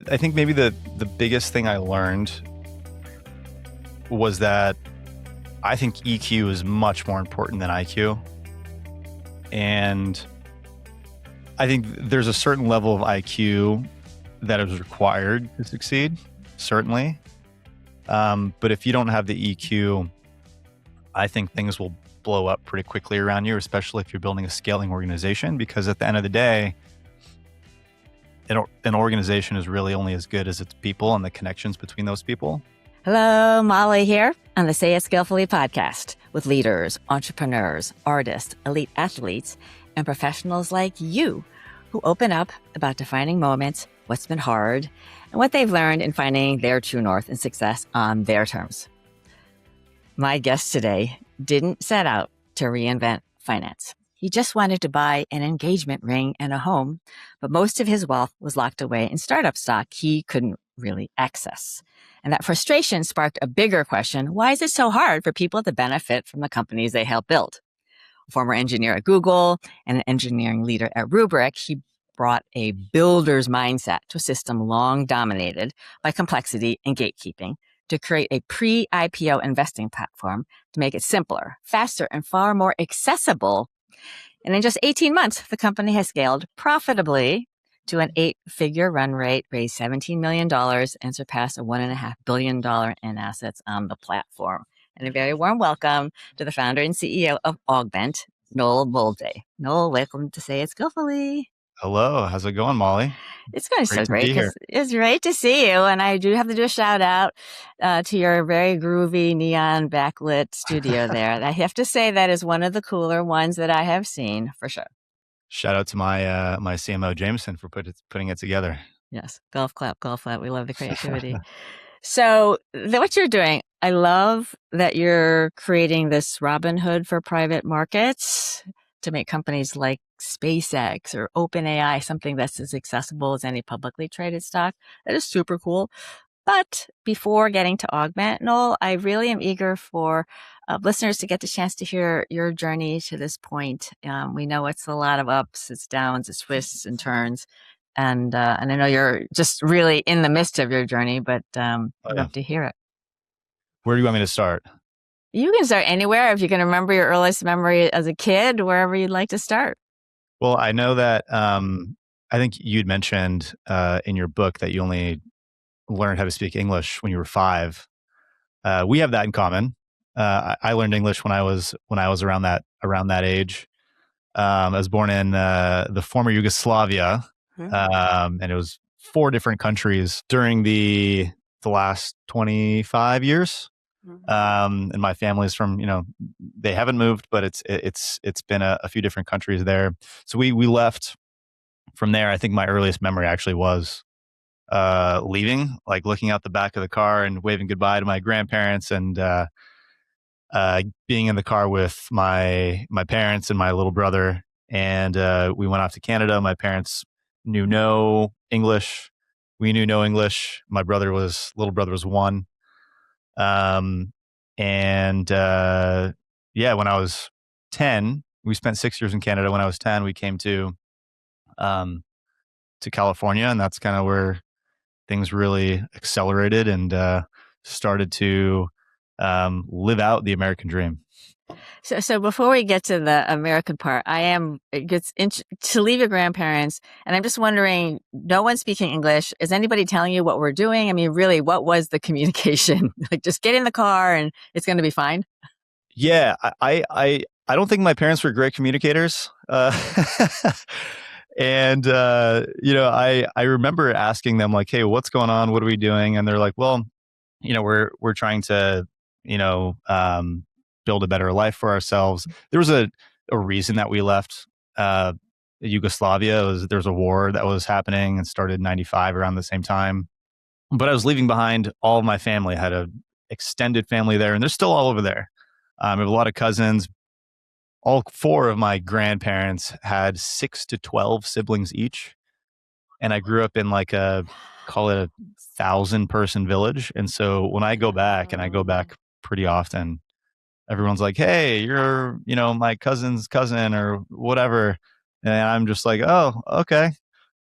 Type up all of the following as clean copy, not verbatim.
I think maybe the biggest thing I learned was that I think EQ is much more important than IQ. And I think there's a certain level of IQ that is required to succeed, certainly. But if you don't have the EQ, I think things will blow up pretty quickly around you, especially if you're building a scaling organization, because at the end of the day, an organization is really only as good as its people and the connections between those people. Hello, Molly here on the Say It Skillfully podcast with leaders, entrepreneurs, artists, elite athletes, and professionals like you who open up about defining moments, what's been hard, and what they've learned in finding their true north and success on their terms. My guest today didn't set out to reinvent finance. He just wanted to buy an engagement ring and a home, but most of his wealth was locked away in startup stock he couldn't really access. And that frustration sparked a bigger question. Why is it so hard for people to benefit from the companies they help build? A former engineer at Google and an engineering leader at Rubrik, he brought a builder's mindset to a system long dominated by complexity and gatekeeping to create a pre-IPO investing platform to make it simpler, faster, and far more accessible. And in just 18 months, the company has scaled profitably to an 8-figure run rate, raised $17 million, and surpassed a $1.5 billion in assets on the platform. And a very warm welcome to the founder and CEO of Augment, Noel Moldvai. Noel, welcome to Say It Skillfully. Hello, how's it going, Molly? It's going so great. It's great to see you. And I do have to do a shout out to your very groovy neon backlit studio there. I have to say that is one of the cooler ones that I have seen for sure. Shout out to my my CMO Jameson for putting it together. Yes, golf clap. We love the creativity. So what you're doing, I love that you're creating this Robinhood for private markets to make companies like SpaceX or OpenAI something that's as accessible as any publicly traded stock. That is super cool. But before getting to Augment, Noel, I really am eager for listeners to get the chance to hear your journey to this point. We know it's a lot of ups, it's downs, it's twists and turns. And I know you're just really in the midst of your journey, but I'd love to hear it. Where do you want me to start? You can start anywhere. If you can remember your earliest memory as a kid, wherever you'd like to start. Well, I know that I think you'd mentioned in your book that you only learned how to speak English when you were 5. We have that in common. I learned English when I was around that age. I was born in the former Yugoslavia, and it was 4 different countries during the last 25 years. And my family's from, they haven't moved, but it's been a few different countries there. So we left from there. I think my earliest memory actually was leaving, like looking out the back of the car and waving goodbye to my grandparents, and being in the car with my parents and my little brother. And we went off to Canada. My parents knew no English. We knew no English. My little brother was 1. When I was 10, we spent 6 years in Canada. When I was 10, we came to California, and that's kind of where things really accelerated and started to live out the American dream. So before we get to the American part, to leave your grandparents, and I'm just wondering, no one's speaking English. Is anybody telling you what we're doing? I mean, really, what was the communication? Like, just get in the car and it's going to be fine? Yeah, I don't think my parents were great communicators. And, I remember asking them like, hey, what's going on? What are we doing? And they're like, well, we're trying to, build a better life for ourselves. There was a reason that we left Yugoslavia. There was a war that was happening and started in 95 around the same time. But I was leaving behind all of my family. I had an extended family there, and they're still all over there. I have a lot of cousins. All 4 of my grandparents had 6 to 12 siblings each. And I grew up in call it 1,000-person village. And so when I go back, and I go back pretty often, everyone's like, hey, you're, my cousin's cousin or whatever. And I'm just like, oh, okay.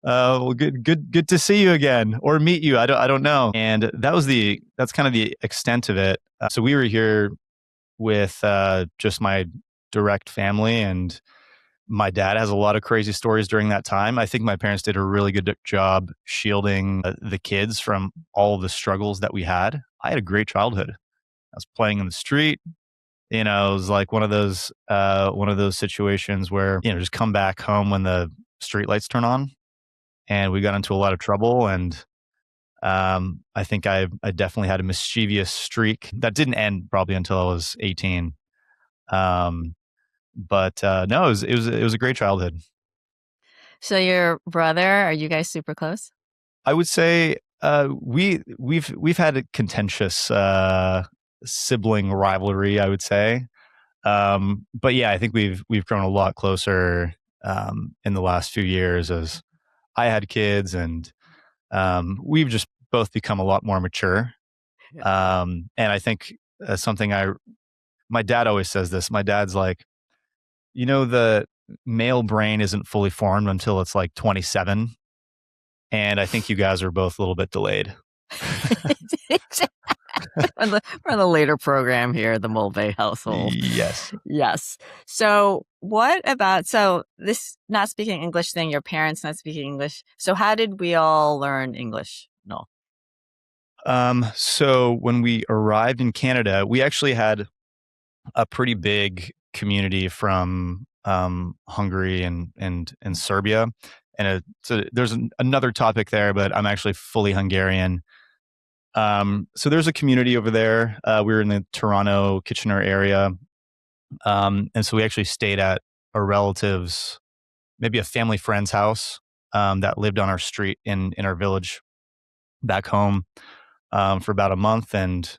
Well, good to see you again or meet you. I don't know. And that's kind of the extent of it. So we were here with just my direct family, and my dad has a lot of crazy stories during that time. I think my parents did a really good job shielding the kids from all of the struggles that we had. I had a great childhood. I was playing in the street. It was like one of those situations where, just come back home when the street lights turn on, and we got into a lot of trouble. And I think I definitely had a mischievous streak that didn't end probably until I was 18. Um, but no, it was a great childhood. So your brother, are you guys super close? I would say we've had a contentious sibling rivalry, I would say. But yeah, I think we've grown a lot closer in the last few years as I had kids, and we've just both become a lot more mature. And I think something my dad always says this. My dad's like, the male brain isn't fully formed until it's like 27. And I think you guys are both a little bit delayed. We're the later program here, the Moldvai household. Yes. Yes. So this not speaking English thing, your parents not speaking English. So how did we all learn English? No. So when we arrived in Canada, we actually had a pretty big community from Hungary and Serbia. And so there's another topic there, but I'm actually fully Hungarian. So there's a community over there. We were in the Toronto, Kitchener area. And so we actually stayed at a relative's, maybe a family friend's house that lived on our street in our village back home for about a month. And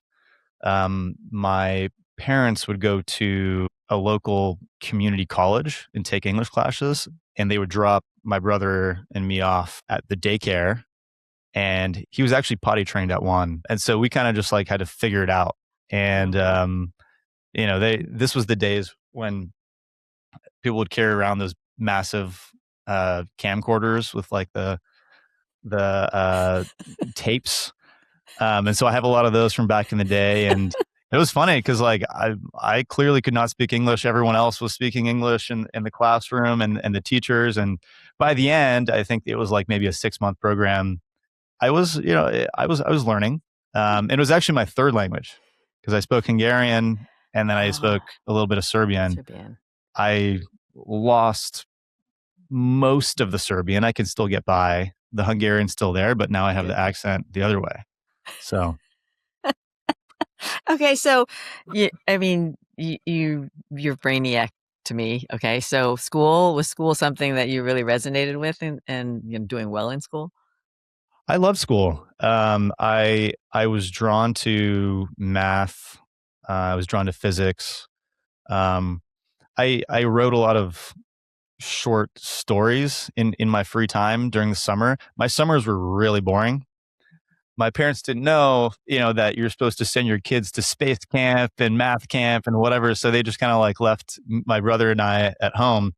my parents would go to a local community college and take English classes, and they would drop my brother and me off at the daycare. And he was actually potty trained at one. And so we kind of just like had to figure it out. And, this was the days when people would carry around those massive camcorders with like the tapes. And so I have a lot of those from back in the day. And it was funny because like I clearly could not speak English. Everyone else was speaking English in the classroom and the teachers. And by the end, I think it was like maybe a 6-month program. I was learning. And it was actually my third language because I spoke Hungarian and then I spoke a little bit of Serbian. I lost most of the Serbian. I can still get by. The Hungarian's still there, but now I have the accent the other way. So. Okay. So, you're brainiac to me. Okay. So was school something that you really resonated with and doing well in school? I love school. I was drawn to math. I was drawn to physics. I wrote a lot of short stories in my free time during the summer. My summers were really boring. My parents didn't know, that you're supposed to send your kids to space camp and math camp and whatever. So they just kind of like left my brother and I at home.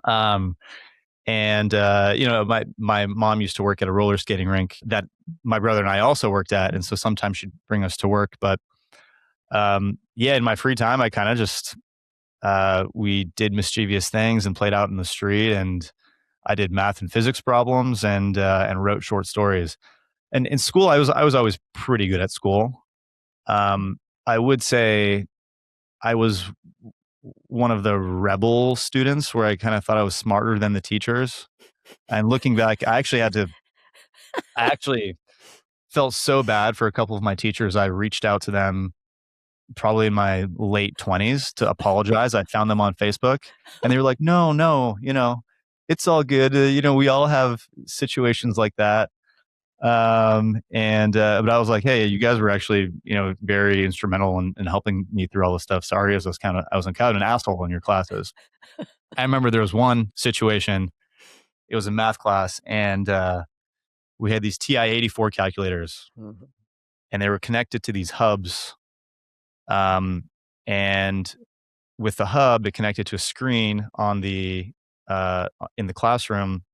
And my mom used to work at a roller skating rink that my brother and I also worked at, and so sometimes she'd bring us to work. But in my free time, I kind of just we did mischievous things and played out in the street, and I did math and physics problems and wrote short stories. And in school, I was always pretty good at school. I would say I was one of the rebel students where I kind of thought I was smarter than the teachers. And looking back, I actually felt so bad for a couple of my teachers. I reached out to them probably in my late 20s to apologize. I found them on Facebook and they were like, no, it's all good. We all have situations like that. But I was like, hey, you guys were actually, very instrumental in helping me through all this stuff. Sorry, I was kind of an asshole in your classes. I remember there was one situation. It was a math class, and we had these TI-84 calculators, and they were connected to these hubs. And with the hub, it connected to a screen on the in the classroom,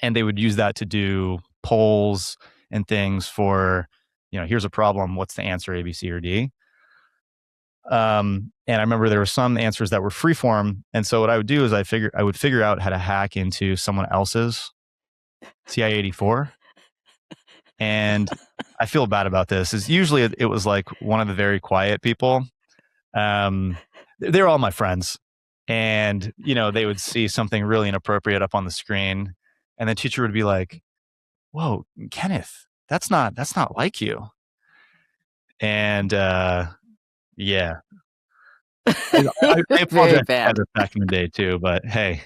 and they would use that to do polls and things for, here's a problem. What's the answer? A, B, C, or D. And I remember there were some answers that were freeform. And so what I would do is I would figure out how to hack into someone else's TI-84. And I feel bad about this. Is usually it was like one of the very quiet people. They're all my friends. And, they would see something really inappropriate up on the screen. And the teacher would be like, "Whoa, Kenneth, that's not like you." And, yeah. I Very apologize bad. back in the day too, but hey,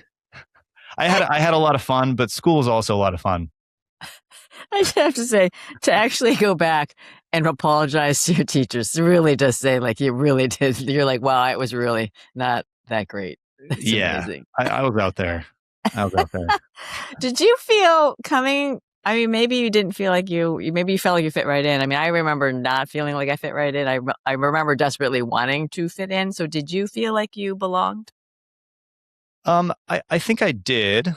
I had a lot of fun, but school was also a lot of fun. I have to say, to actually go back and apologize to your teachers really does say like you really did. You're like, wow, it was really not that great. That's amazing. I was out there. Did you feel coming? I mean, maybe you didn't feel like maybe you felt like you fit right in. I mean, I remember not feeling like I fit right in. I remember desperately wanting to fit in. So did you feel like you belonged? I think I did.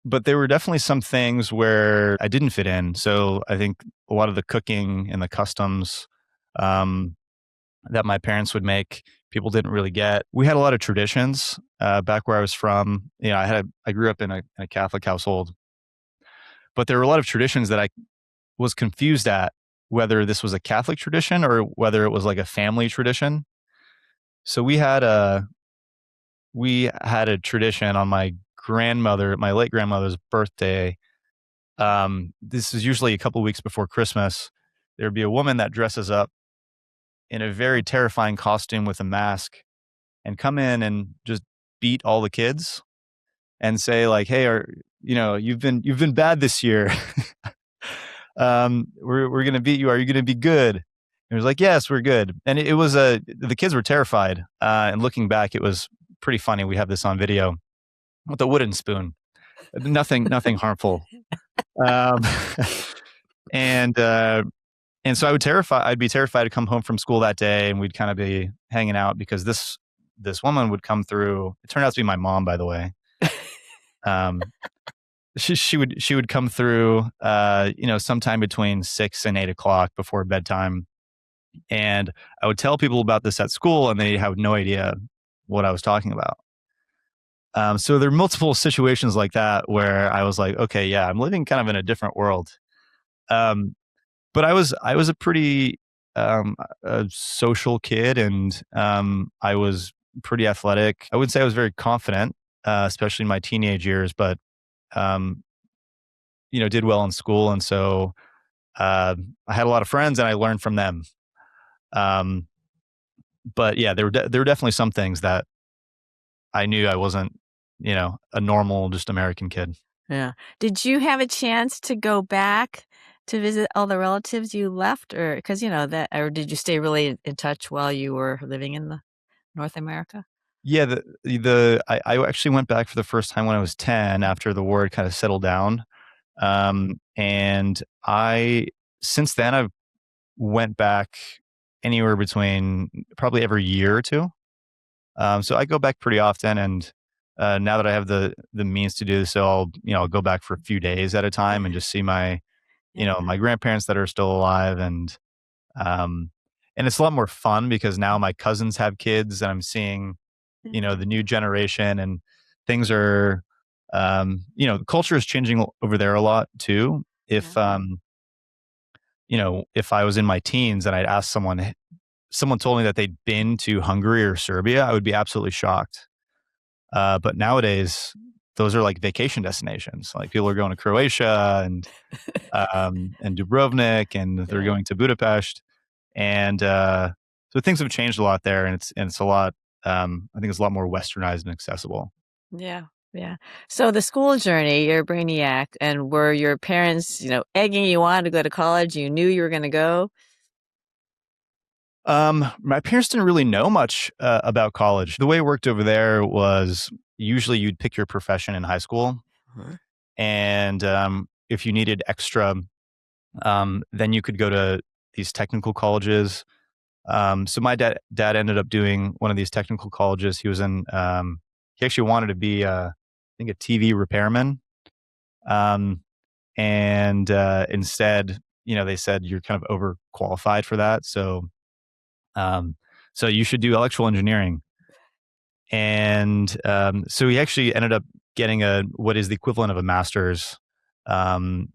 But there were definitely some things where I didn't fit in. So I think a lot of the cooking and the customs that my parents would make, people didn't really get. We had a lot of traditions back where I was from. I grew up in a Catholic household, but there were a lot of traditions that I was confused at whether this was a Catholic tradition or whether it was like a family tradition. So we had a tradition on my late grandmother's birthday. This is usually a couple of weeks before Christmas. There'd be a woman that dresses up in a very terrifying costume with a mask and come in and just beat all the kids and say like, "Hey, you've been bad this year. We're going to beat you. Are you going to be good?" And it was like, "Yes, we're good." And it was the kids were terrified. And looking back, it was pretty funny. We have this on video with a wooden spoon. Nothing harmful. And so I'd be terrified to come home from school that day, and we'd kind of be hanging out because this woman would come through. It turned out to be my mom, by the way. She would come through, sometime between 6 and 8 o'clock before bedtime. And I would tell people about this at school and they have no idea what I was talking about. So there are multiple situations like that where I was like, okay, yeah, I'm living kind of in a different world. But I was a pretty a social kid, and I was pretty athletic. I would say I was very confident, especially in my teenage years, but did well in school. And so I had a lot of friends and I learned from them. But yeah, there were definitely some things that I knew I wasn't, a normal, just American kid. Yeah. Did you have a chance to go back to visit all the relatives you left, or because or did you stay really in touch while you were living in North America? Yeah, I actually went back for the first time when I was 10 after the war had kind of settled down. And since then I've went back anywhere between probably every year or two. So I go back pretty often, and now that I have the means to do so, I'll go back for a few days at a time and just see my my grandparents that are still alive. And it's a lot more fun because now my cousins have kids and I'm seeing the new generation, and things are the culture is changing over there a lot too. If if I was in my teens and I'd ask someone told me that they'd been to Hungary or Serbia, I would be absolutely shocked. But nowadays, those are like vacation destinations. Like people are going to Croatia and Dubrovnik, and they're going to Budapest, and so things have changed a lot there, and it's a lot. I think it's a lot more westernized and accessible. Yeah. Yeah. So the school journey, you're a brainiac, and were your parents, egging you on to go to college? You knew you were going to go? My parents didn't really know much about college. The way it worked over there was usually you'd pick your profession in high school, and if you needed extra, then you could go to these technical colleges. So my dad ended up doing one of these technical colleges. He was in. He actually wanted to be, I think, a TV repairman. Um, and instead, they said you're kind of overqualified for that. Um, so you should do electrical engineering. And so he actually ended up getting what is the equivalent of a master's um,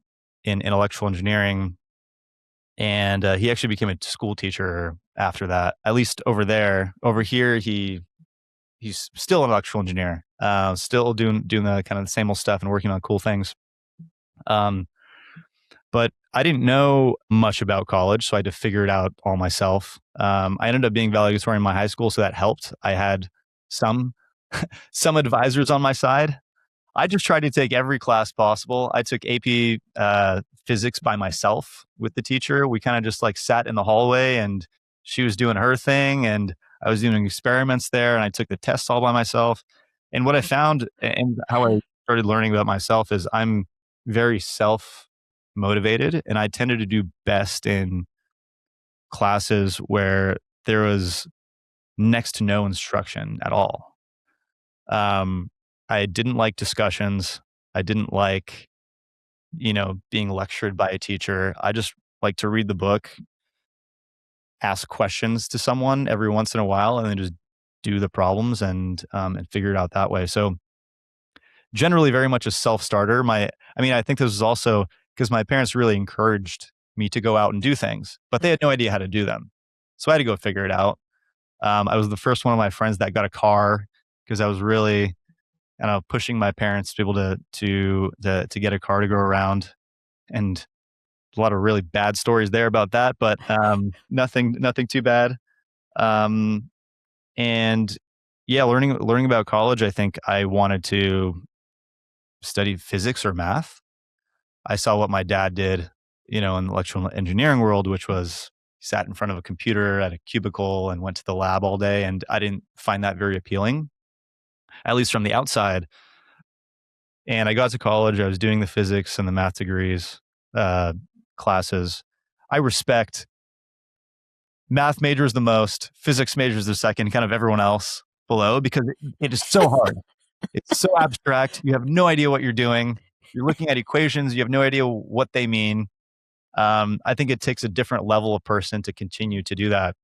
in electrical engineering. And he actually became a school teacher after that. At least over there. Over here, he's still an electrical engineer, still doing the kind of the same old stuff and working on cool things. Um, but I didn't know much about college, so I had to figure it out all myself. I ended up being valedictorian in my high school, so that helped. I had some advisors on my side. I just tried to take every class possible. I took AP physics by myself with the teacher. We kind of just like sat in the hallway, and she was doing her thing, and I was doing experiments there, and I took the tests all by myself. And what I found and how I started learning about myself is I'm very self motivated, and I tended to do best in classes where there was next to no instruction at all. Um, I didn't like discussions. I didn't like, being lectured by a teacher. I just like to read the book, ask questions to someone every once in a while, and then just do the problems and figure it out that way. So generally, very much a self starter. I think this was also because my parents really encouraged me to go out and do things, but they had no idea how to do them, so I had to go figure it out. I was the first one of my friends that got a car because I was really pushing my parents to be able to get a car to go around, and a lot of really bad stories there about that, but nothing too bad. Um, and yeah, learning about college, I think I wanted to study physics or math. I saw what my dad did, in the electrical engineering world, which was sat in front of a computer at a cubicle and went to the lab all day, and I didn't find that very appealing, at least from the outside. And I got to college. I was doing the physics and the math degrees classes. I respect math majors the most, physics majors the second, kind of everyone else below, because it is so hard. It's so abstract. You have no idea what you're doing. You're looking at equations. You have no idea what they mean. I think it takes a different level of person to continue to do that.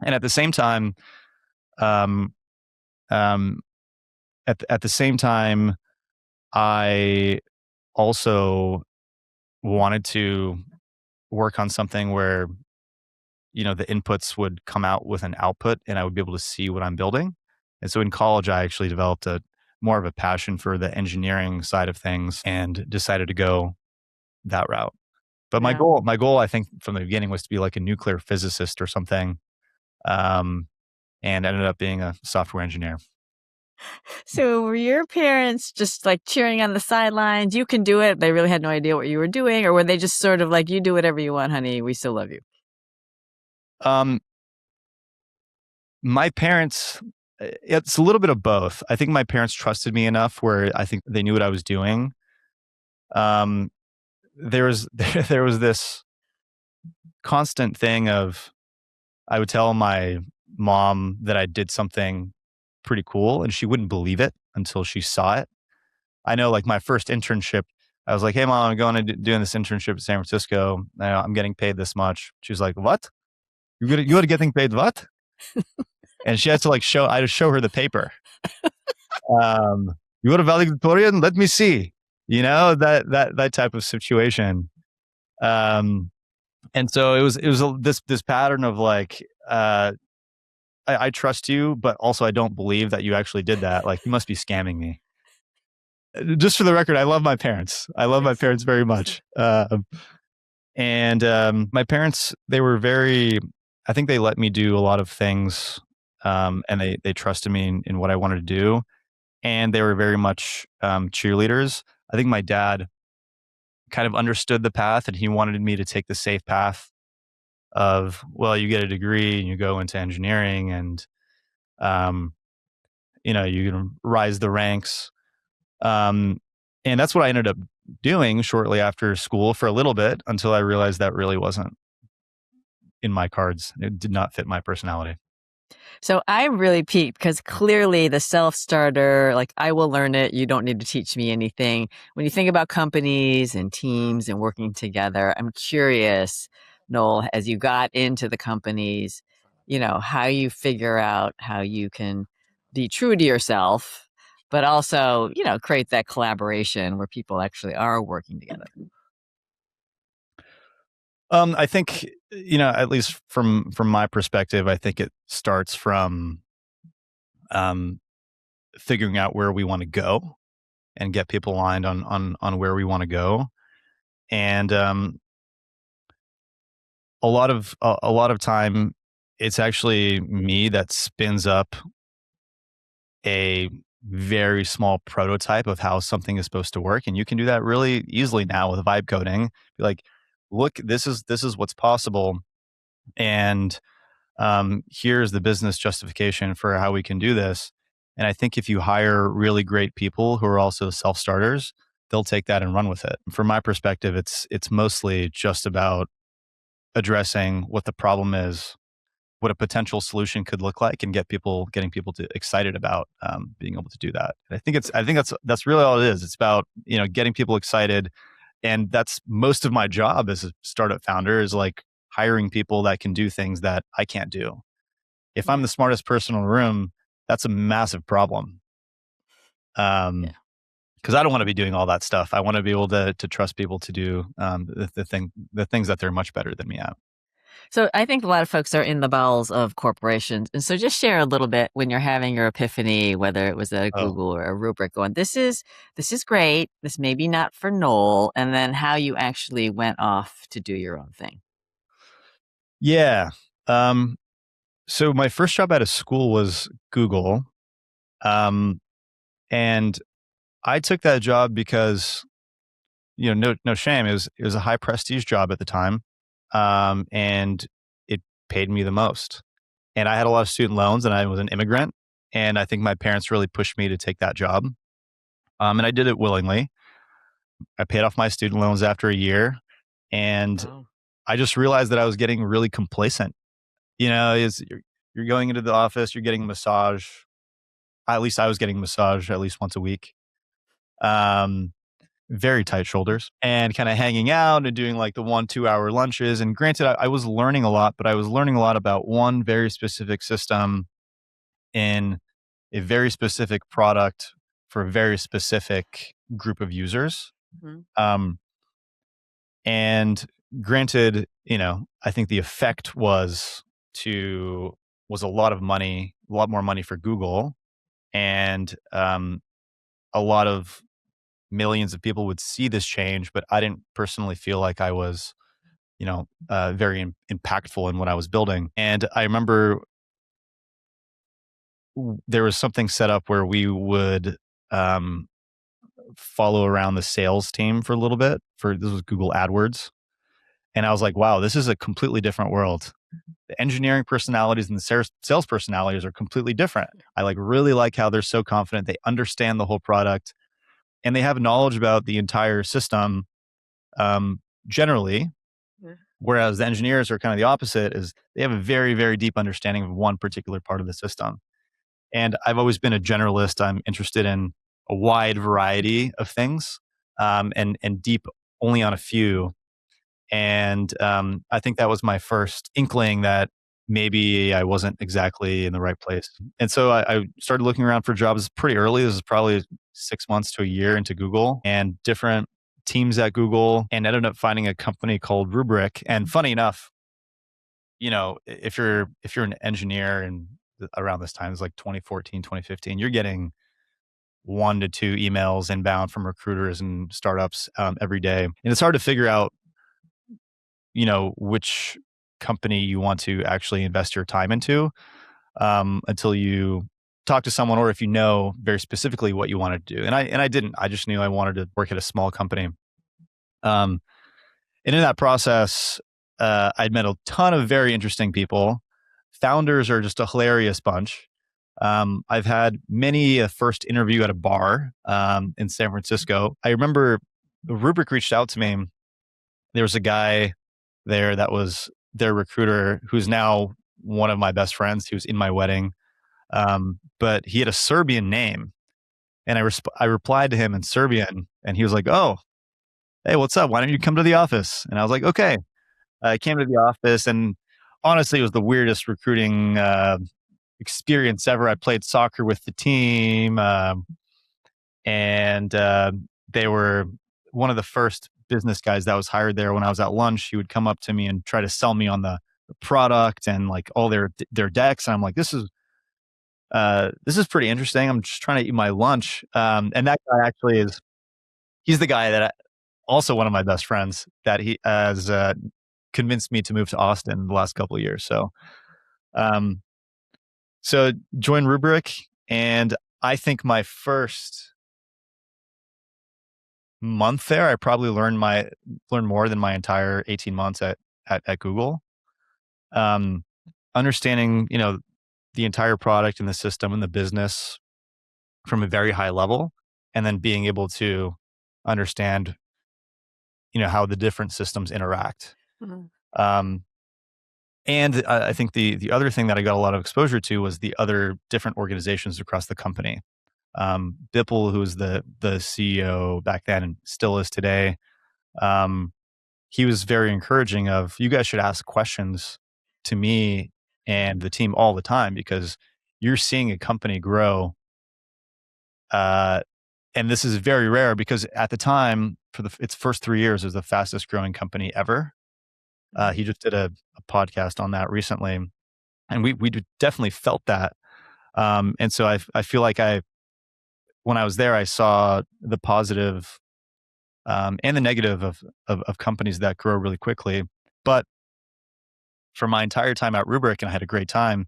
And at the same time, um, um, at the same time, I also wanted to work on something where, the inputs would come out with an output and I would be able to see what I'm building. And so in college, I actually developed more of a passion for the engineering side of things and decided to go that route. But Yeah. my goal, I think from the beginning was to be like a nuclear physicist or something. Um, and ended up being a software engineer. So were your parents just like cheering on the sidelines? You can do it. They really had no idea what you were doing, or were they just sort of like, you do whatever you want, honey. We still love you. Um, my parents, it's a little bit of both. I think my parents trusted me enough where I think they knew what I was doing. Um, there was there was this constant thing of I would tell my mom that I did something pretty cool, and she wouldn't believe it until she saw it. I know, like my first internship, I was like, "Hey, mom, I'm going to doing this internship in San Francisco. I'm getting paid this much." She was like, "What? You are getting paid what?" And she had to I had to show her the paper. You are a valedictorian? Let me see. That type of situation. And so it was this pattern of like, I trust you, but also I don't believe that you actually did that. Like, you must be scamming me. Just for the record, I love my parents. I love my parents very much. And my parents, they were I think they let me do a lot of things. And they trusted me in what I wanted to do. And they were very much cheerleaders. I think my dad kind of understood the path, and he wanted me to take the safe path of, well, you get a degree and you go into engineering, and um, you can rise the ranks. And that's what I ended up doing shortly after school for a little bit, until I realized that really wasn't in my cards. It did not fit my personality. So I'm really piqued because clearly the self-starter, like I will learn it. You don't need to teach me anything. When you think about companies and teams and working together, I'm curious, Noel, as you got into the companies, how you figure out how you can be true to yourself, but also, create that collaboration where people actually are working together. I think, at least from my perspective, I think it starts from um, figuring out where we want to go and get people aligned on where we want to go. And a lot of time, it's actually me that spins up a very small prototype of how something is supposed to work, and you can do that really easily now with vibe coding. Be like, look, this is what's possible, and here's the business justification for how we can do this. And I think if you hire really great people who are also self starters, they'll take that and run with it. From my perspective, it's mostly just about addressing what the problem is, what a potential solution could look like, and getting people to excited about being able to do that. And I think that's really all it is. It's about getting people excited, and that's most of my job as a startup founder is like hiring people that can do things that I can't do. If I'm Yeah. the smartest person in the room, that's a massive problem. Yeah. Because I don't want to be doing all that stuff. I want to be able to trust people to do the things that they're much better than me at. So I think a lot of folks are in the bowels of corporations. And so just share a little bit when you're having your epiphany, whether it was a Oh, Google or a Rubrik going, this is great. This may be not for Noel. And then how you actually went off to do your own thing. yeah. Um, so my first job out of school was Google, um, and I took that job because no shame. It was a high prestige job at the time, and it paid me the most. And I had a lot of student loans, and I was an immigrant, and I think my parents really pushed me to take that job, and I did it willingly. I paid off my student loans after a year, and Oh. I just realized that I was getting really complacent. Is you're going into the office, you're getting a massage. At least I was getting a massage at least once a week. Um, Very tight shoulders, and kind of hanging out and doing like the 1-2 hour lunches. And granted, I was learning a lot, but I was learning a lot about one very specific system in a very specific product for a very specific group of users. Mhm. Um, and granted, I think the effect was a lot of money, a lot more money for Google, and a lot of millions of people would see this change, but I didn't personally feel like I was, very impactful in what I was building. And I remember there was something set up where we would um, follow around the sales team for a little bit. For this was Google AdWords, and I was like, wow, this is a completely different world. The engineering personalities and the sales personalities are completely different. I really like how they're so confident. They understand the whole product, and they have knowledge about the entire system generally. Yeah. Whereas the engineers are kind of the opposite, is they have a very, very deep understanding of one particular part of the system. And I've always been a generalist. I'm interested in a wide variety of things, and deep only on a few. And I think that was my first inkling that maybe I wasn't exactly in the right place. And so I started looking around for jobs pretty early. This is probably 6 months to a year into Google and different teams at Google, and ended up finding a company called Rubrik. And funny enough, if you're an engineer and around this time, it's like 2014, 2015, you're getting 1 to 2 emails inbound from recruiters and startups every day. And it's hard to figure out which company you want to actually invest your time into until you talk to someone, or if you know very specifically what you want to do. And I didn't. I just knew I wanted to work at a small company. Um, and in that process, I'd met a ton of very interesting people. Founders are just a hilarious bunch. I've had many a first interview at a bar in San Francisco. I remember Rubrik reached out to me. There was a guy there that was their recruiter who's now one of my best friends. He was in my wedding, but he had a Serbian name, and I replied to him in Serbian, and he was like, "Oh, hey, what's up? Why don't you come to the office?" And I was like, "Okay." I came to the office, and honestly, it was the weirdest recruiting experience ever. I played soccer with the team, and they were one of the first business guys that was hired there. When I was at lunch, he would come up to me and try to sell me on the product and like all their decks. And I'm like, this is pretty interesting. I'm just trying to eat my lunch. And that guy actually he's the guy that also one of my best friends that he has convinced me to move to Austin the last couple of years. Um, so join Rubrik, and I think my first month there, I probably learned more than my entire 18 months at Google. Understanding, the entire product and the system and the business from a very high level, and then being able to understand, how the different systems interact. Mhm. And I think the other thing that I got a lot of exposure to was the other different organizations across the company. Bipple, who was the CEO back then and still is today, um, he was very encouraging of, you guys should ask questions to me and the team all the time, because you're seeing a company grow. Uh, and this is very rare, because at the time, for its first 3 years, it was the fastest growing company ever. He just did a podcast on that recently, and we definitely felt that. And so I feel like when I was there, I saw the positive and the negative of companies that grow really quickly. But for my entire time at Rubrik, and I had a great time,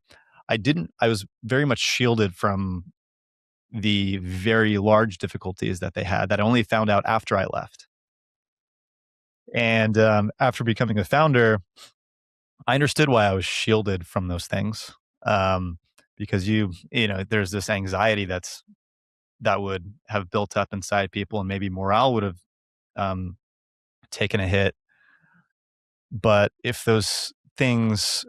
I was very much shielded from the very large difficulties that they had that I only found out after I left. And after becoming a founder, I understood why I was shielded from those things. Um, because there's this anxiety that would have built up inside people, and maybe morale would have um, taken a hit. But if those things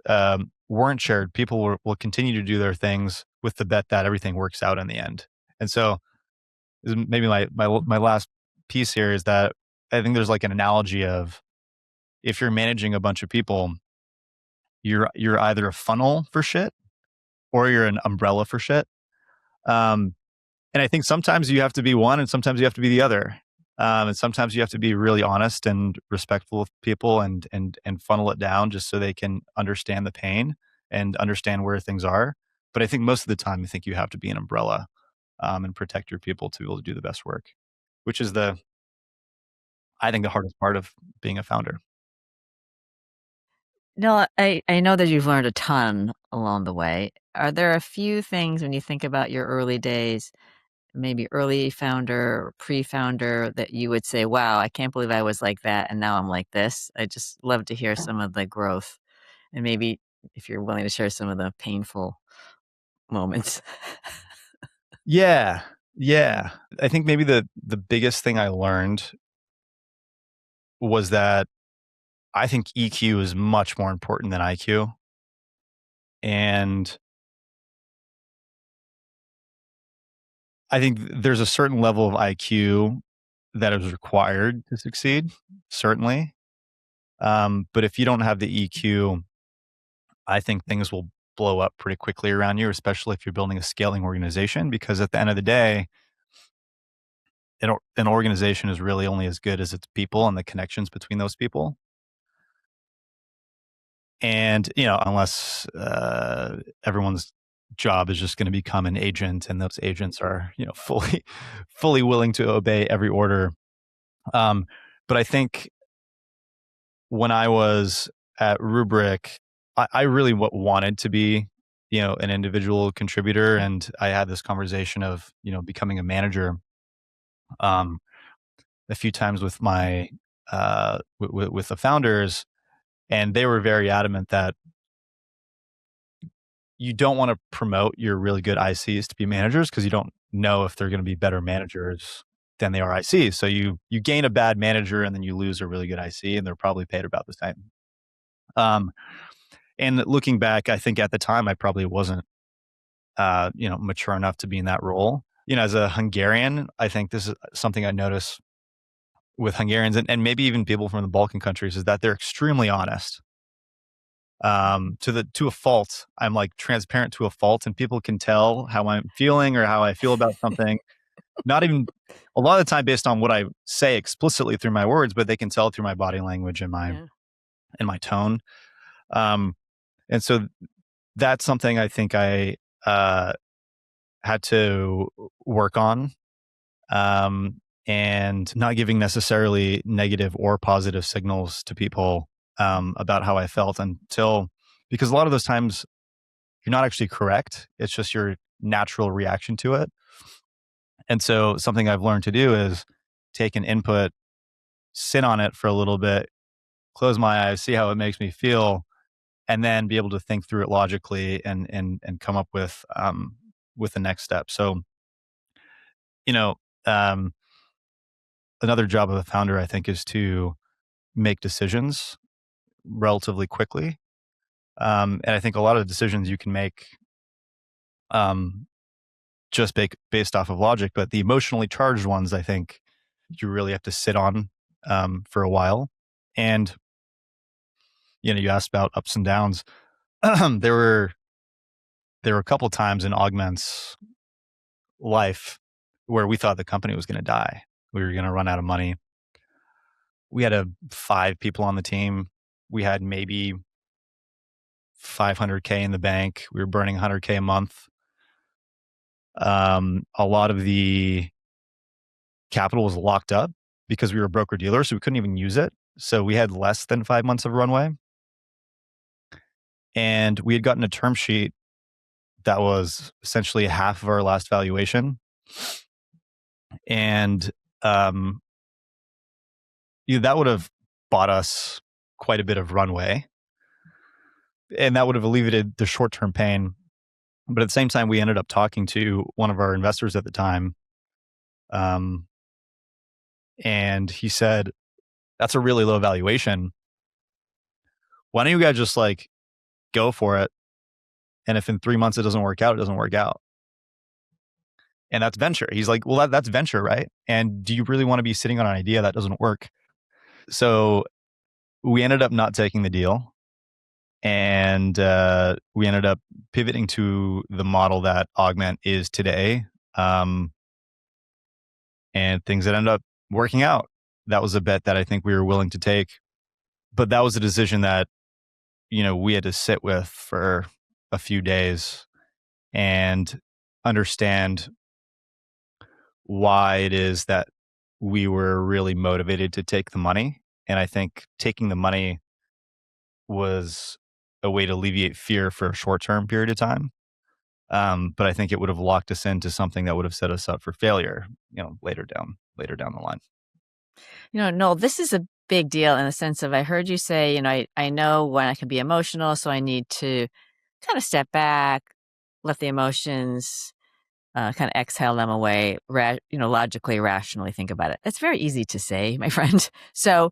weren't shared, people will continue to do their things with the bet that everything works out in the end. And so maybe my last piece here is that I think there's like an analogy of, if you're managing a bunch of people, you're either a funnel for shit or you're an umbrella for shit. Um, and I think sometimes you have to be one, and sometimes you have to be the other. And sometimes you have to be really honest and respectful of people, and funnel it down just so they can understand the pain and understand where things are. But I think most of the time, I think you have to be an umbrella, and protect your people to be able to do the best work, which is I think the hardest part of being a founder. No, I know that you've learned a ton along the way. Are there a few things when you think about your early days, maybe early founder or pre-founder, that you would say, wow, I can't believe I was like that and now I'm like this? I just love to hear some of the growth, and maybe if you're willing to share some of the painful moments. Yeah. Yeah. I think maybe the biggest thing I learned was that I think EQ is much more important than IQ. And I think there's a certain level of IQ that is required to succeed, certainly. But if you don't have the EQ, I think things will blow up pretty quickly around you, especially if you're building a scaling organization, because at the end of the day, an organization is really only as good as its people and the connections between those people. And, unless everyone's job is just going to become an agent, and those agents are, fully willing to obey every order. But I think when I was at Rubrik, I really wanted to be, an individual contributor. And I had this conversation of, becoming a manager um, a few times with with the founders. And they were very adamant that you don't want to promote your really good ICs to be managers, because you don't know if they're going to be better managers than they are ICs. So you gain a bad manager, and then you lose a really good IC, and they're probably paid about the same. Um, And looking back, I think at the time I probably wasn't, mature enough to be in that role. As a Hungarian, I think this is something I notice with Hungarians and maybe even people from the Balkan countries is that they're extremely honest. To a fault. I'm like transparent to a fault, and people can tell how I'm feeling or how I feel about something. Not even a lot of the time based on what I say explicitly through my words, but they can tell through my body language and Yeah. my tone. Um, and so that's something I think I uh, had to work on, and not giving necessarily negative or positive signals to people about how I felt because a lot of those times you're not actually correct. It's just your natural reaction to it. And so something I've learned to do is take an input, sit on it for a little bit, close my eyes, see how it makes me feel, and then be able to think through it logically and come up with the next step. So, you know, um, another job of a founder, I think, is to make decisions relatively quickly. And I think a lot of decisions you can make um, just based off of logic, but the emotionally charged ones, I think you really have to sit on for a while. And you asked about ups and downs. there were a couple times in Augment's life where we thought the company was going to die. We were going to run out of money. We had 5 people on the team. We had maybe 500K in the bank. We were burning 100K a month. A lot of the capital was locked up because we were a broker dealer, so we couldn't even use it. So we had less than 5 months of runway. And we had gotten a term sheet that was essentially half of our last valuation. And that would have bought us quite a bit of runway. And that would have alleviated the short-term pain. But at the same time, we ended up talking to one of our investors at the time. And he said, that's a really low valuation. Why don't you guys just go for it? And if in 3 months it doesn't work out, it doesn't work out. And that's venture. He's like, well, that's venture, right? And do you really want to be sitting on an idea that doesn't work? So we ended up not taking the deal. And we ended up pivoting to the model that Augment is today. And things that ended up working out. That was a bet that I think we were willing to take. But that was a decision that, we had to sit with for a few days and understand why it is that we were really motivated to take the money. And I think taking the money was a way to alleviate fear for a short-term period of time. But I think it would have locked us into something that would have set us up for failure, later down the line. Noel, this is a big deal in the sense of I heard you say, I know when I can be emotional, so I need to kind of step back, let the emotions kind of exhale them away, logically, rationally think about it. It's very easy to say, my friend. So,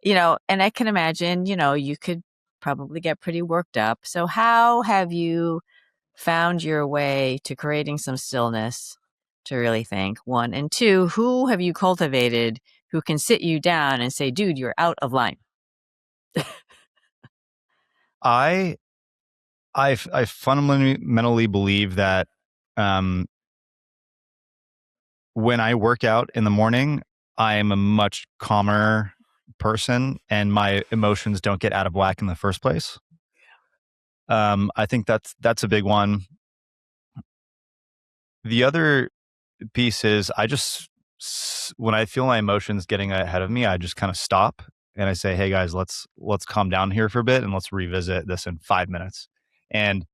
and I can imagine, you could probably get pretty worked up. So how have you found your way to creating some stillness to really think? 1, and 2, who have you cultivated who can sit you down and say, dude, you're out of line? I fundamentally believe that when I work out in the morning, I am a much calmer person and my emotions don't get out of whack in the first place. I think that's a big one. The other piece is when I feel my emotions getting ahead of me, I just kind of stop and I say, hey guys, let's calm down here for a bit and let's revisit this in 5 minutes. And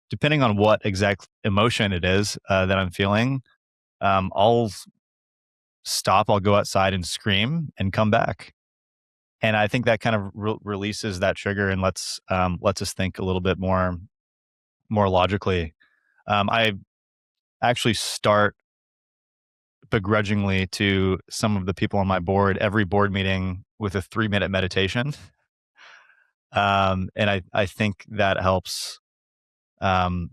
depending on what exact emotion it is that I'm feeling, I'll stop, I'll go outside and scream and come back. And I think that kind of releases that trigger and lets us think a little bit more logically. I actually start begrudgingly to some of the people on my board every board meeting with a 3-minute meditation. And I think that helps um,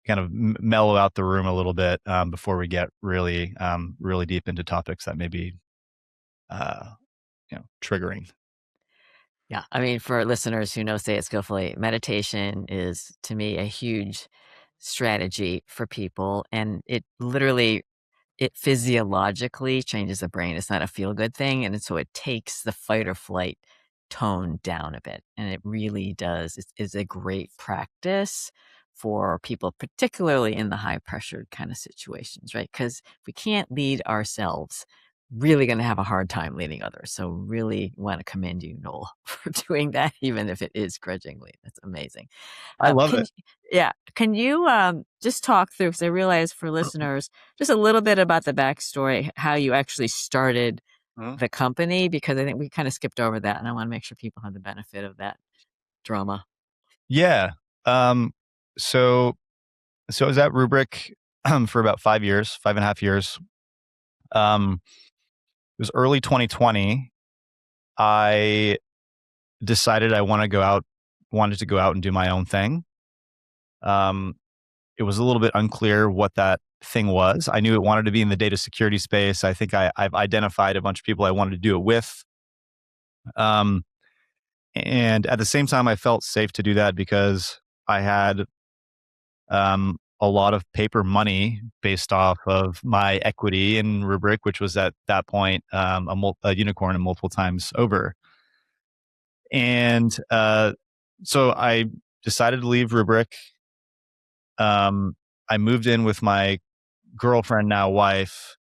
kind of mellow out the room a little bit before we get really deep into topics that may be uh, triggering. Yeah. I mean, for listeners who know Say It Skillfully, meditation is to me a huge strategy for people. And it physiologically changes the brain. It's not a feel good thing. And so it takes the fight or flight tone down a bit. And it really does. It's a great practice for people, particularly in the high pressured kind of situations, right? Because if we can't lead ourselves, really going to have a hard time leading others. So really want to commend you, Noel, for doing that, even if it is grudgingly. That's amazing. I love Can it. yeah, can you just talk through? Because I realize for listeners, just a little bit about the backstory, how you actually started Mhm. the company, because I think we kind of skipped over that, and I want to make sure people have the benefit of that drama. Yeah. Um, so I was at Rubrik for about 5 years, 5.5 years. It was early 2020. I decided I wanted to go out and do my own thing. Um, it was a little bit unclear what that thing was. I knew it wanted to be in the data security space. I think I've identified a bunch of people I wanted to do it with. Um, and at the same time, I felt safe to do that because I had a lot of paper money based off of my equity in Rubrik, which was at that point a unicorn and multiple times over. And so I decided to leave Rubrik. I moved in with my girlfriend, now wife,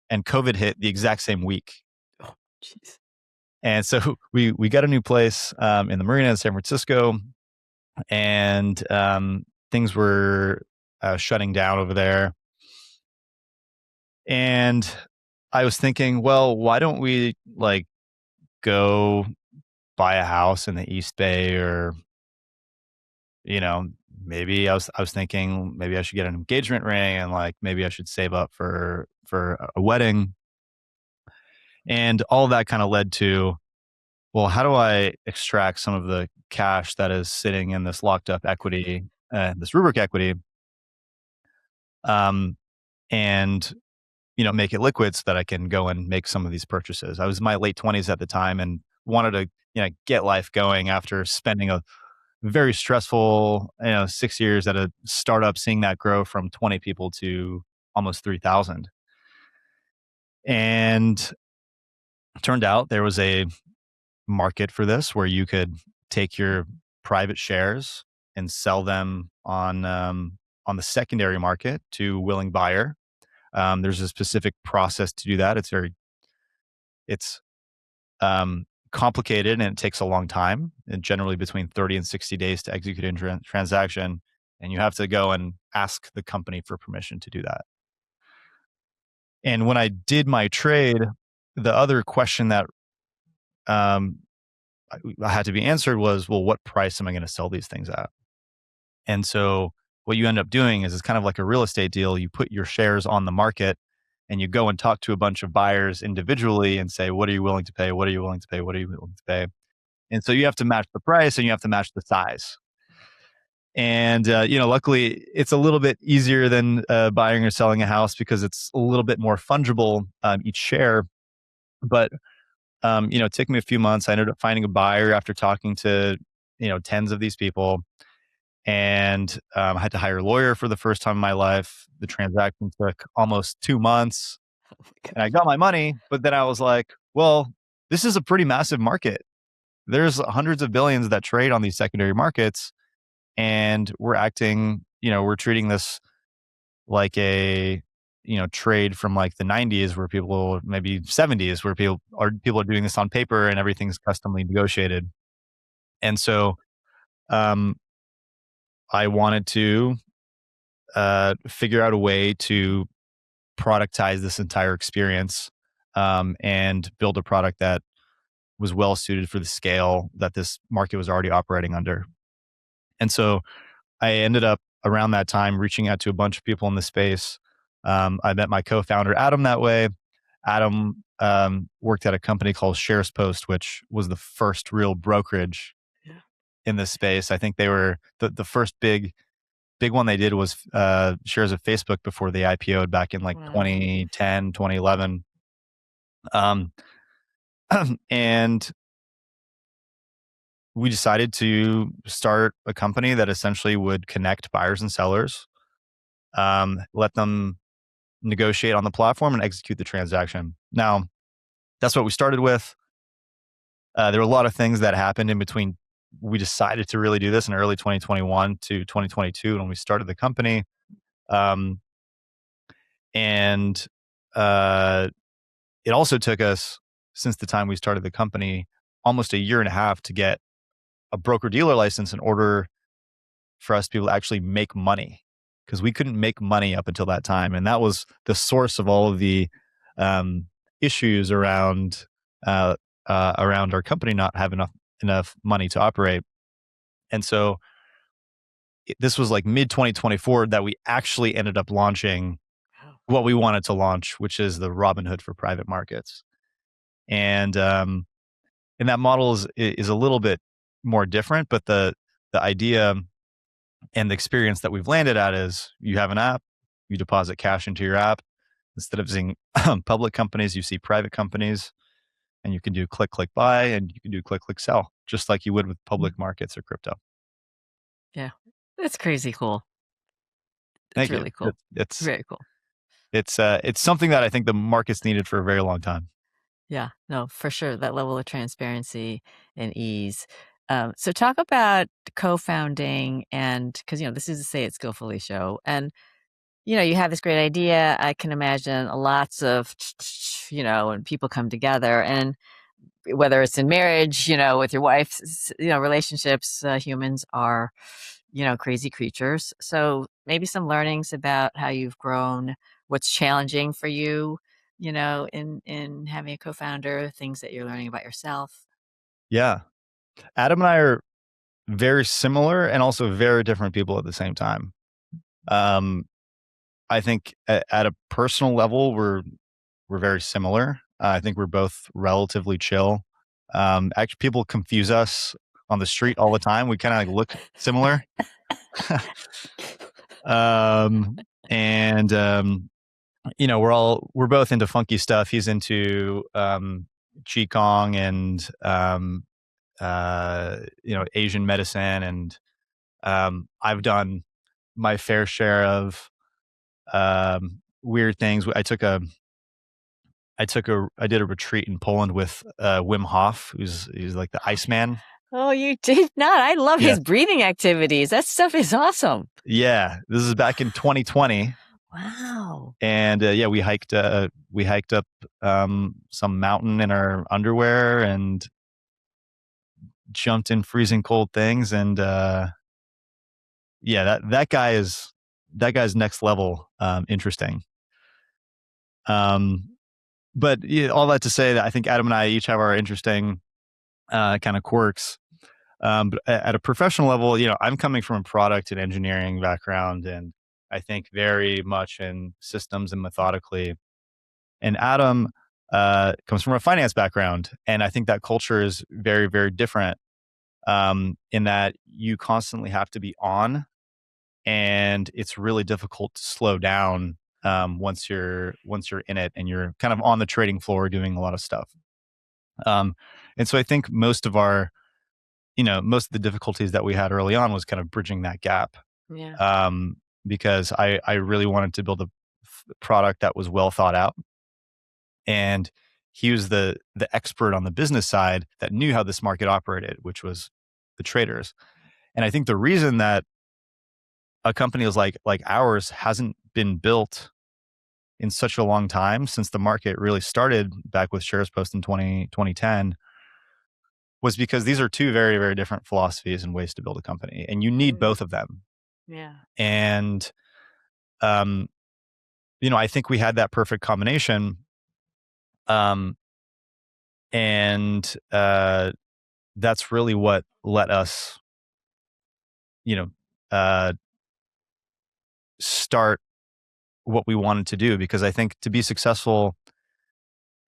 and COVID hit the exact same week. Oh, jeez. And so we got a new place in the marina in San Francisco, and things were shutting down over there. And I was thinking, well, why don't we like go buy a house in the East Bay, or you know, maybe I was thinking maybe I should get an engagement ring, and like maybe I should save up for a wedding. And all that kind of led to, well, how do I extract some of the cash that is sitting in this locked up equity, this Rubrik equity, um, and make it liquid so that I can go and make some of these purchases. I was in my late 20s at the time and wanted to get life going after spending a very stressful 6 years at a startup, seeing that grow from 20 people to almost 3,000. And it turned out there was a market for this where you could take your private shares and sell them on the secondary market to willing buyer. There's a specific process to do that. It's complicated, and it takes a long time, and generally between 30 and 60 days to execute a transaction. And you have to go and ask the company for permission to do that. And when I did my trade, the other question that um, I had to be answered was, well, what price am I going to sell these things at? And so what you end up doing is it's kind of like a real estate deal. You put your shares on the market and you go and talk to a bunch of buyers individually and say, what are you willing to pay? What are you willing to pay? What are you willing to pay? And so you have to match the price and you have to match the size. And, luckily it's a little bit easier than buying or selling a house because it's a little bit more fungible, each share. But, it took me a few months. I ended up finding a buyer after talking to, tens of these people. And I had to hire a lawyer for the first time in my life. The transaction took almost 2 months, Oh my and I gosh. got my money. But then I was like, well, this is a pretty massive market. There's hundreds of billions that trade on these secondary markets. And we're treating this like a, trade from like the 90s where people, maybe 70s, where people are doing this on paper and everything's customly negotiated. And so um, I wanted to figure out a way to productize this entire experience, and build a product that was well suited for the scale that this market was already operating under. And so I ended up around that time reaching out to a bunch of people in the space. I met my co-founder Adam that way. Adam worked at a company called Shares Post, which was the first real brokerage in this space. I think they were the first big one they did was shares of Facebook before they IPO'd back in like Wow. 2010, 2011. And we decided to start a company that essentially would connect buyers and sellers, let them negotiate on the platform and execute the transaction. Now, that's what we started with. There were a lot of things that happened in between. We decided to really do this in early 2021 to 2022 when we started the company. Um, and it also took us, since the time we started the company, almost a year and a half to get a broker dealer license in order for us to be able to actually make money, because we couldn't make money up until that time. And that was the source of all of the issues around our company not having enough money to operate. And so this was like mid 2024 that we actually ended up launching what we wanted to launch, which is the Robinhood for private markets. And that model is a little bit more different, but the idea and the experience that we've landed at is you have an app, you deposit cash into your app. Instead of seeing public companies, you see private companies, and you can do click, click, buy, and you can do click, click, sell, just like you would with public markets or crypto. Yeah. That's crazy cool. It's Thank you. really cool. It's Very cool. it's something that I think the market's needed for a very long time. Yeah, no, for sure. That level of transparency and ease. So talk about co-founding, and because, this is a Say It Skillfully show. And, you have this great idea. I can imagine lots of, when people come together, and whether it's in marriage, with your wife, relationships, humans are, crazy creatures. So maybe some learnings about how you've grown, what's challenging for you, in having a co-founder, things that you're learning about yourself. Yeah. Adam and I are very similar and also very different people at the same time. I think at a personal level, we're very similar. I think we're both relatively chill. Actually, people confuse us on the street all the time. We kind of like look similar. And we're both into funky stuff. He's into qigong and Asian medicine, and I've done my fair share of weird things. I did a retreat in Poland with Wim Hof, he's like the Iceman. Oh, you did not. I love Yeah. his breathing activities. That stuff is awesome. Yeah, this is back in 2020. Wow. And we hiked up some mountain in our underwear and jumped in freezing cold things. And that guy's next level interesting. But all that to say that I think Adam and I each have our interesting kind of quirks. But at a professional level, I'm coming from a product and engineering background, and I think very much in systems and methodically. And Adam comes from a finance background, and I think that culture is very, very different in that you constantly have to be on, and it's really difficult to slow down once you're in it and you're kind of on the trading floor doing a lot of stuff. And so I think most of the difficulties that we had early on was kind of bridging that gap. Yeah. Because I really wanted to build a product that was well thought out. And he was the expert on the business side that knew how this market operated, which was the traders. And I think the reason that a company like ours hasn't been built in such a long time, since the market really started back with Shares Post in 2010, was because these are two very, very different philosophies and ways to build a company, and you need both of them. Yeah. And I think we had that perfect combination. And that's really what let us, start what we wanted to do. Because I think to be successful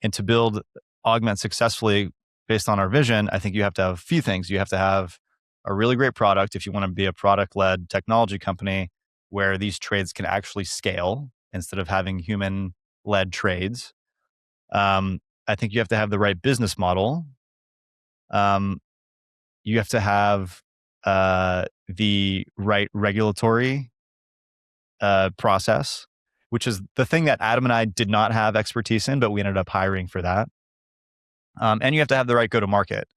and to build Augment successfully based on our vision, I think you have to have a few things. You have to have a really great product, if you want to be a product-led technology company where these trades can actually scale instead of having human-led trades, I think you have to have the right business model. Um, you have to have the right regulatory process, which is the thing that Adam and I did not have expertise in, but we ended up hiring for that. And you have to have the right go-to-market.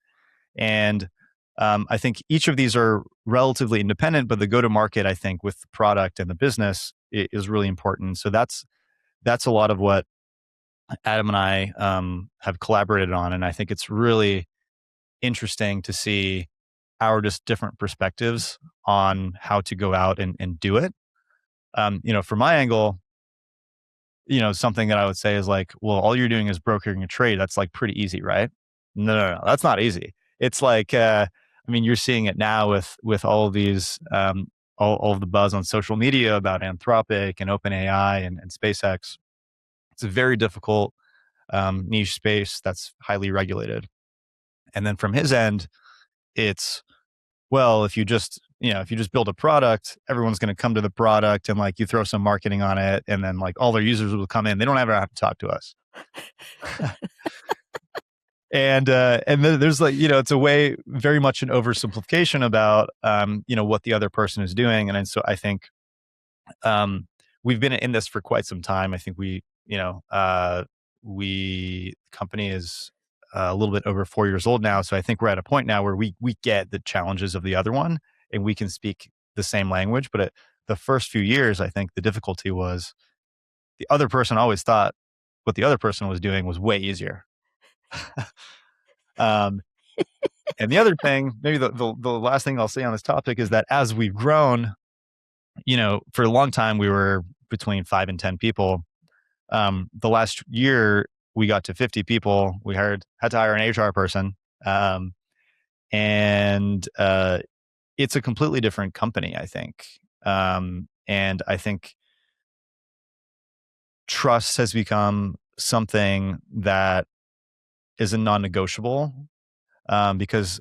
And I think each of these are relatively independent, but the go-to-market, I think, with the product and the business is really important. So that's a lot of what Adam and I have collaborated on, and I think it's really interesting to see our just different perspectives on how to go out and do it. From my angle, something that I would say is like, well, all you're doing is brokering a trade. That's like pretty easy, right? No, that's not easy. It's like, you're seeing it now with all of these, all of the buzz on social media about Anthropic and OpenAI and SpaceX. It's a very difficult niche space that's highly regulated. And then from his end, it's, well, if you just build a product, everyone's going to come to the product, and like you throw some marketing on it, and then like all their users will come in. They don't ever have to talk to us. And then there's like, it's a way, very much an oversimplification about what the other person is doing. And so I think we've been in this for quite some time. I think company is a little bit over 4 years old now. So I think we're at a point now where we get the challenges of the other one, and we can speak the same language. But the first few years, I think the difficulty was the other person always thought what the other person was doing was way easier. um, and the other thing, maybe the last thing I'll say on this topic is that as we've grown, for a long time we were between 5 and 10 people. The last year we got to 50 people. We had to hire an HR person. And it's a completely different company, I think. And I think trust has become something that is a non-negotiable, because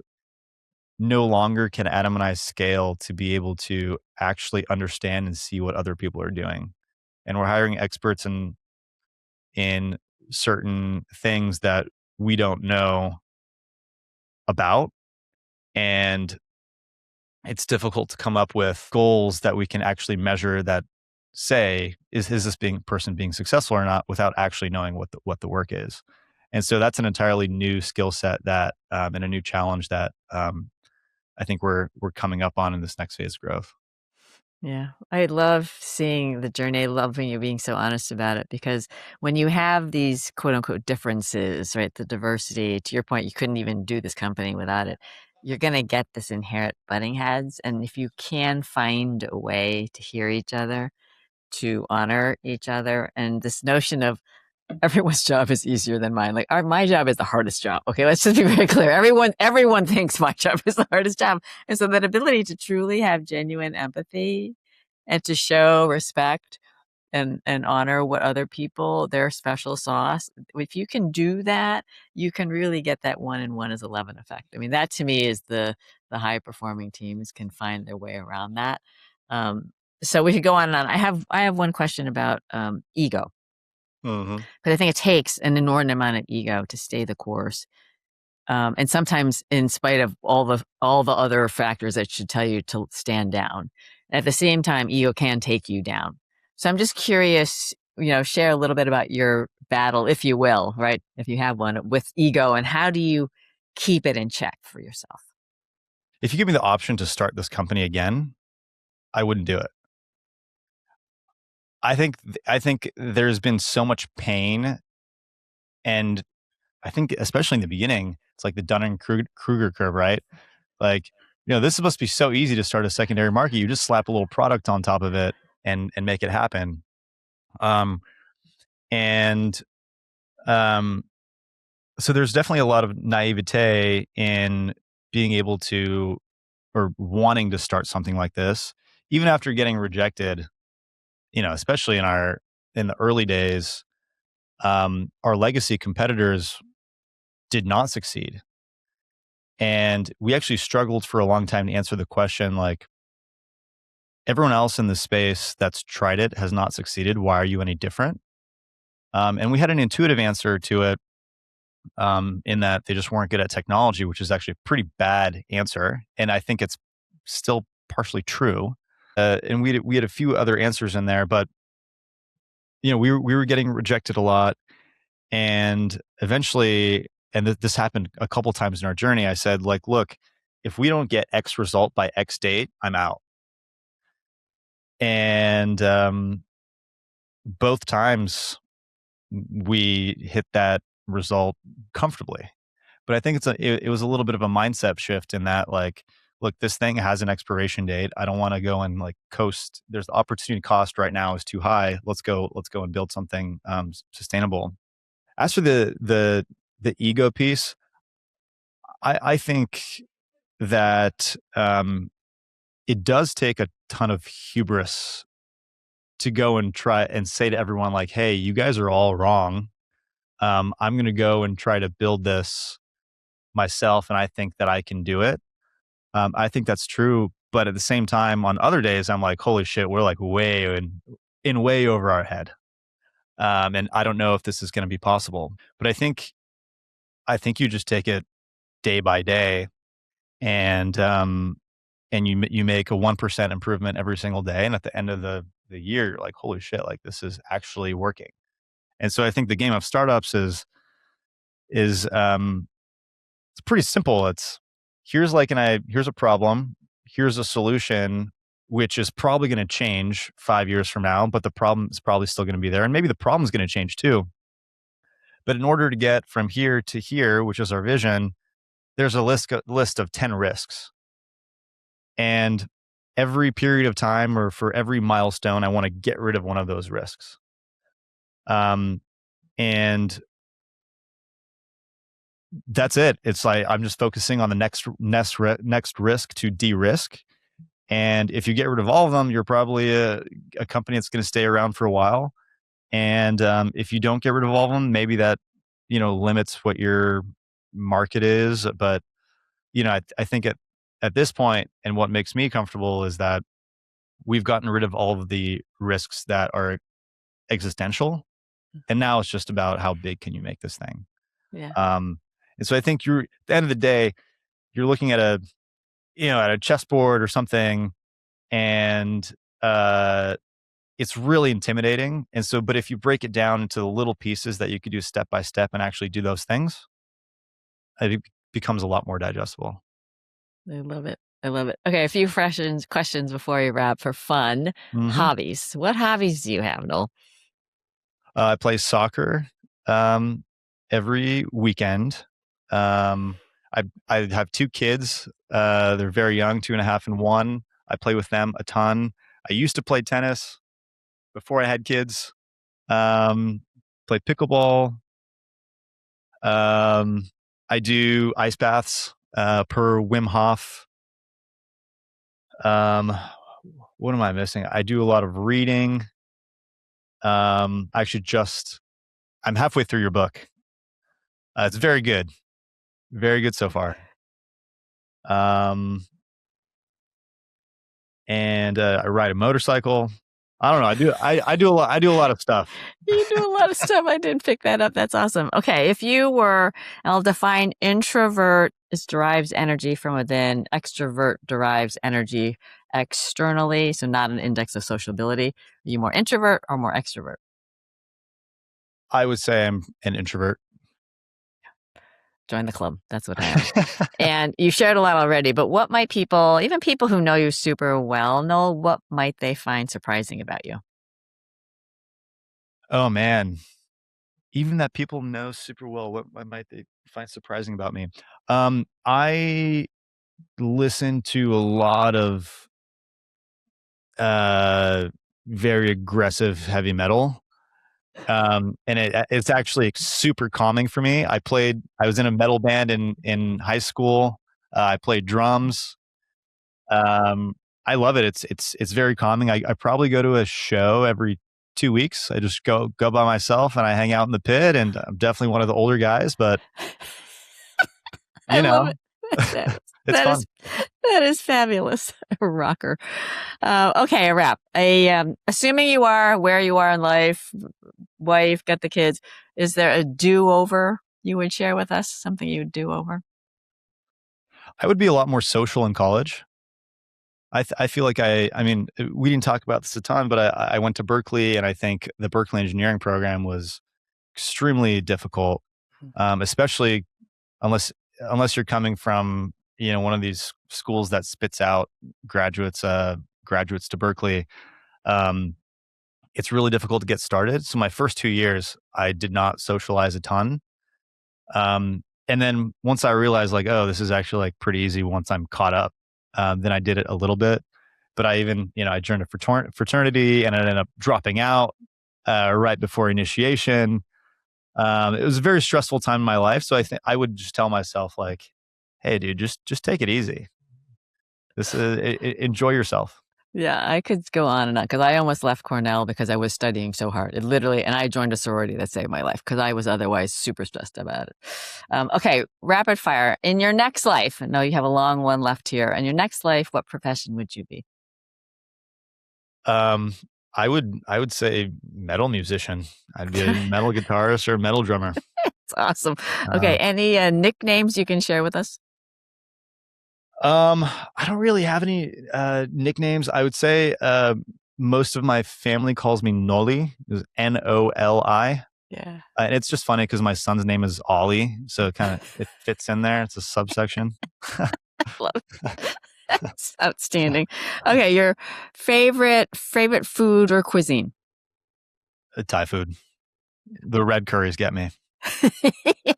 no longer can Adam and I scale to be able to actually understand and see what other people are doing. And we're hiring experts in certain things that we don't know about. And it's difficult to come up with goals that we can actually measure that say, is this person being successful or not, without actually knowing what the work is. And so that's an entirely new skill set that, and a new challenge that, I think we're coming up on in this next phase of growth. Yeah, I love seeing the journey. I love when you're being so honest about it, because when you have these quote unquote differences, right? The diversity, to your point, you couldn't even do this company without it. You're going to get this inherent butting heads. And if you can find a way to hear each other, to honor each other, and this notion of everyone's job is easier than mine. Like my job is the hardest job. Okay, let's just be very clear. Everyone thinks my job is the hardest job. And so that ability to truly have genuine empathy and to show respect and honor what other people, their special sauce. If you can do that, you can really get that 1 and 1 is 11 effect. I mean, that to me is the high performing teams can find their way around that. So we could go on and on. I have one question about ego. Mm-hmm. But I think it takes an inordinate amount of ego to stay the course. And sometimes in spite of all the other factors that should tell you to stand down. At the same time, ego can take you down. So I'm just curious, share a little bit about your battle, if you will, right? If you have one, with ego, and how do you keep it in check for yourself? If you give me the option to start this company again, I wouldn't do it. I think there's been so much pain, and I think especially in the beginning, it's like the Dunning-Kruger curve, right? Like, this must be so easy to start a secondary market. You just slap a little product on top of it and make it happen. So there's definitely a lot of naivete in being able to, or wanting to start something like this, even after getting rejected. Especially in the early days, our legacy competitors did not succeed. And we actually struggled for a long time to answer the question, like, everyone else in the space that's tried it has not succeeded. Why are you any different? And we had an intuitive answer to it, in that they just weren't good at technology, which is actually a pretty bad answer. And I think it's still partially true. And we had a few other answers in there, but we were getting rejected a lot. And eventually, and this happened a couple times in our journey, I said, like, look, if we don't get X result by X date, I'm out. And both times we hit that result comfortably. But I think it was a little bit of a mindset shift in that, like, look, this thing has an expiration date. I don't want to go and like coast. There's the opportunity cost right now is too high. Let's go and build something sustainable. As for the ego piece, I think that it does take a ton of hubris to go and try and say to everyone, like, hey, you guys are all wrong. I'm going to go and try to build this myself, and I think that I can do it. I think that's true. But at the same time, on other days, I'm like, holy shit, we're like way over our head. And I don't know if this is going to be possible. But I think you just take it day by day, and you make a 1% improvement every single day. And at the end of the year, you're like, holy shit, like this is actually working. And so I think the game of startups is it's pretty simple. It's here's a problem, here's a solution, which is probably going to change 5 years from now, but the problem is probably still going to be there. And maybe the problem is going to change too. But in order to get from here to here, which is our vision, there's a list of 10 risks. And every period of time or for every milestone, I want to get rid of one of those risks. And that's it. It's like, I'm just focusing on the next risk to de-risk. And if you get rid of all of them, you're probably a company that's going to stay around for a while. And if you don't get rid of all of them, maybe that, limits what your market is. But, I think at this point, and what makes me comfortable is that we've gotten rid of all of the risks that are existential. And now it's just about how big can you make this thing? Yeah. And so I think at the end of the day, you're looking at a chessboard or something, and it's really intimidating. And so, but if you break it down into the little pieces that you could do step by step and actually do those things, it becomes a lot more digestible. I love it. I love it. Okay, a few questions before we wrap for fun. Mm-hmm. Hobbies. What hobbies do you have, Noel? I play soccer every weekend. I have 2 kids. They're very young, 2.5 and 1. I play with them a ton. I used to play tennis before I had kids. Play pickleball. I do ice baths per Wim Hof. What am I missing? I do a lot of reading. I'm halfway through your book. It's very good. Very good so far. And I ride a motorcycle. I don't know. I do a lot. I do a lot of stuff. You do a lot of stuff. I didn't pick that up. That's awesome. Okay, if you were, I'll define introvert derives energy from within. Extrovert derives energy externally, so not an index of sociability. Are you more introvert or more extrovert? I would say I'm an introvert. Join the club. That's what I am. And you shared a lot already, but what might people, even people who know you super well, know, what might they find surprising about you? Oh man, even that people know super well, what might they find surprising about me? I listen to a lot of very aggressive heavy metal. And it's actually super calming for me. I was in a metal band in high school. I played drums. I love it. It's very calming. I probably go to a show every 2 weeks. I just go by myself and I hang out in the pit, and I'm definitely one of the older guys, but I love it. That, It's that fun. is that is fabulous, rocker. Okay, a wrap. Assuming you are where you are in life, wife, got the kids. Is there a do-over you would share with us? Something you would do over? I would be a lot more social in college. I feel like I mean, we didn't talk about this a ton, but I went to Berkeley, and I think the Berkeley engineering program was extremely difficult, especially unless you're coming from one of these schools that spits out graduates to Berkeley. Um, it's really difficult to get started. So my first 2 years, I did not socialize a ton. And then once I realized like, oh, this is actually like pretty easy once I'm caught up, then I did it a little bit. But I even, I joined a fraternity and I ended up dropping out right before initiation. It was a very stressful time in my life. So I think I would just tell myself like, hey, dude, just take it easy. This is enjoy yourself. Yeah, I could go on and on because I almost left Cornell because I was studying so hard. It literally, and I joined a sorority that saved my life because I was otherwise super stressed about it. Okay, rapid fire. In your next life, I know you have a long one left here. In your next life, what profession would you be? Um, I would say metal musician. I'd be a metal guitarist or a metal drummer. It's awesome. Uh, Okay, any nicknames you can share with us? I don't really have any nicknames. I would say most of my family calls me Noli. It's Noli. Yeah. And it's just funny because my son's name is Ollie, so it fits in there. It's a subsection. Love it. That's outstanding. Okay, your favorite food or cuisine? Thai food. The red curries get me.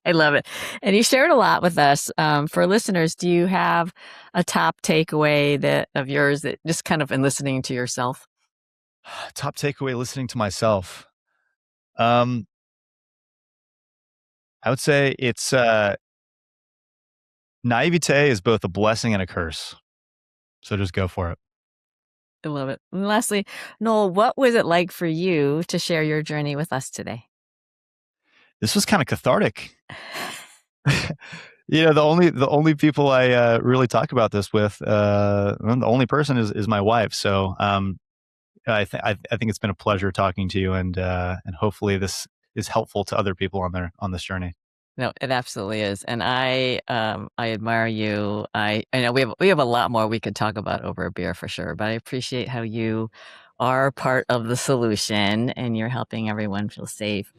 I love it. And you shared a lot with us. For listeners, do you have a top takeaway of yours that just kind of in listening to yourself? Top takeaway: listening to myself. Um, I would say it's naivete is both a blessing and a curse. So just go for it. I love it. And lastly, Noel, what was it like for you to share your journey with us today? This was kind of cathartic. The only people I really talk about this with, the only person is my wife. So I think it's been a pleasure talking to you, and hopefully this is helpful to other people on this journey. No, it absolutely is, and I admire you. I know we have a lot more we could talk about over a beer for sure, but I appreciate how you are part of the solution and you're helping everyone feel safe,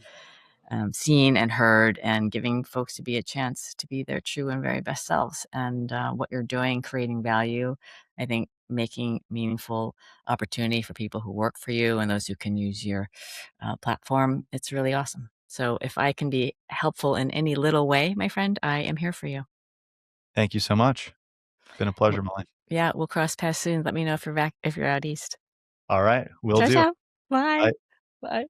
seen and heard, and giving folks to be a chance to be their true and very best selves. And what you're doing, creating value, I think making meaningful opportunity for people who work for you and those who can use your platform. It's really awesome. So if I can be helpful in any little way, my friend, I am here for you. Thank you so much. It's been a W- pleasure, Molly. Yeah, we'll cross paths soon. Let me know if you're back, if you're out east. All right, will Ciao, do. ciao. Bye. Bye. Bye.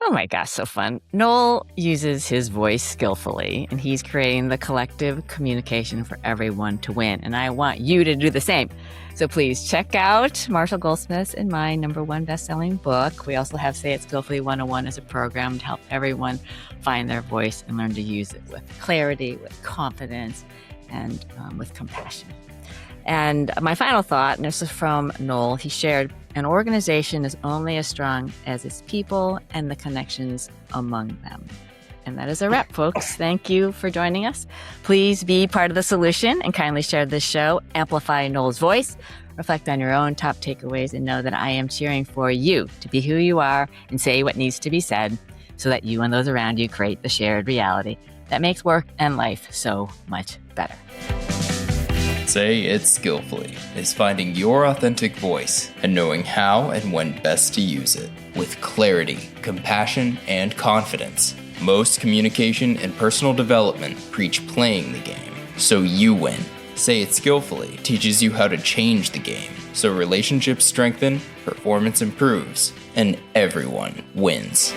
Oh my gosh, so fun. Noel uses his voice skillfully, and he's creating the collective communication for everyone to win. And I want you to do the same. So please check out Marshall Goldsmith's and my #1 best-selling book. We also have Say It Skillfully 101 as a program to help everyone find their voice and learn to use it with clarity, with confidence, and with compassion. And my final thought, and this is from Noel, he shared, an organization is only as strong as its people and the connections among them. And that is a wrap, folks. Thank you for joining us. Please be part of the solution and kindly share this show. Amplify Noel's voice. Reflect on your own top takeaways and know that I am cheering for you to be who you are and say what needs to be said so that you and those around you create the shared reality that makes work and life so much better. Say It Skillfully is finding your authentic voice and knowing how and when best to use it with clarity, compassion, and confidence. Most communication and personal development preach playing the game, so you win. Say It Skillfully teaches you how to change the game, so relationships strengthen, performance improves, and everyone wins.